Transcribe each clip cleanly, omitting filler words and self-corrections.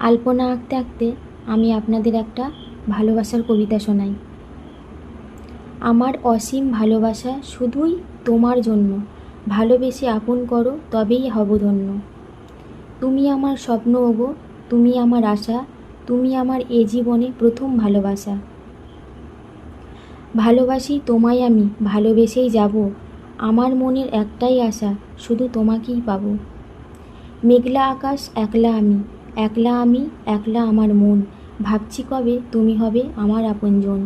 আলপনা আঁকতে আঁকতে আমি আপনাদের একটা ভালোবাসার কবিতা শোনাই। আমার অসীম ভালোবাসা শুধুই তোমার জন্য, ভালোবেসে আপন করো তবেই হব ধন্য। তুমি আমার স্বপ্ন ওগো, তুমি আমার আশা, তুমি আমার এ জীবনে প্রথম ভালোবাসা। ভালোবাসি তোমায় আমি, ভালোবেসেই যাব, আমার মনের একটাই আশা, শুধু তোমাকেই পাবো। মেঘলা আকাশ একলা আমি, একলা আমি, একলা আমার মন, ভাবছি কবে তুমি হবে আমার আপনজন।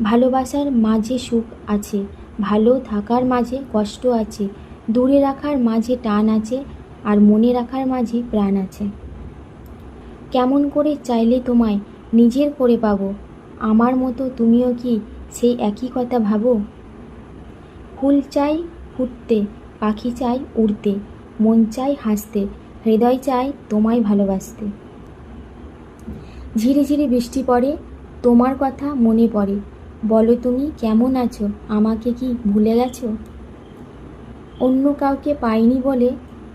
ভালোবাসার মাঝে সুখ আছে, ভালো থাকার মাঝে কষ্ট আছে, দূরে রাখার মাঝে টান আছে, আর মনে রাখার মাঝে প্রাণ আছে। কেমন করে চাইলে তোমায় নিজের করে পাবো, আমার মতো তুমিও কি সেই একই কথা ভাবো। ফুল চাই ফুটতে, পাখি চাই উড়তে, মন চাই হাসতে, হৃদয় চাই তোমায় ভালোবাসতে। ঝিরি ঝিরি বৃষ্টি পড়ে, তোমার কথা মনে পড়ে, বলো তুমি কেমন আছো, আমাকে কি ভুলে গেছো। অন্য কাউকে পাইনি বলে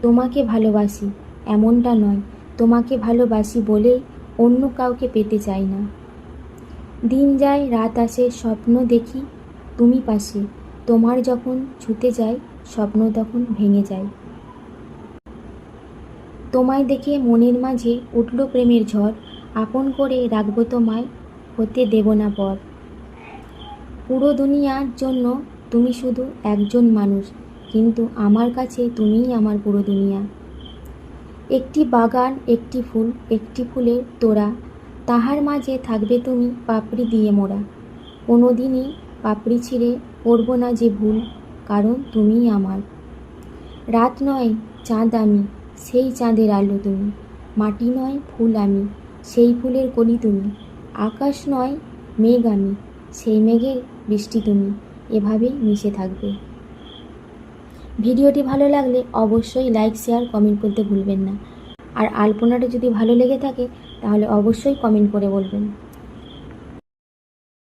তোমাকে ভালোবাসি, এমনটা নয়, তোমাকে ভালোবাসি বলেই অন্য কাউকে পেতে চাই না। দিন যায় রাত আসে, স্বপ্ন দেখি তুমি পাশে, তোমার যখন ছুতে যাই স্বপ্ন তখন ভেঙে যায়। তোমায় দেখে মনের মাঝে উঠল প্রেমের ঝড়, আপন করে রাখবো তোমায়, হতে দেব না পর। পুরো দুনিয়ার জন্য তুমি শুধু একজন মানুষ, কিন্তু আমার কাছে তুমিই আমার পুরো দুনিয়া। একটি বাগান, একটি ফুল, একটি ফুলের তোড়া, তাহার মাঝে থাকবে তুমি পাপড়ি দিয়ে মোড়া। কোনো দিনই পাপড়ি ছিঁড়ে করব না যে ভুল, কারণ তুমিই আমার। রাত নয় চাঁদ আমি, সেই চাঁদের আলো তুমি, মাটি নয় ফুল আমি, সেই ফুলের কলি তুমি, আকাশ নয় মেঘ আমি, সেই মেঘের বৃষ্টি তুমি, এভাবেই মিশে থাকবে। ভিডিওটি ভালো লাগলে অবশ্যই লাইক শেয়ার কমেন্ট করতে ভুলবেন না। আর আলপনাটা যদি ভালো লেগে থাকে তাহলে অবশ্যই কমেন্ট করে বলবেন।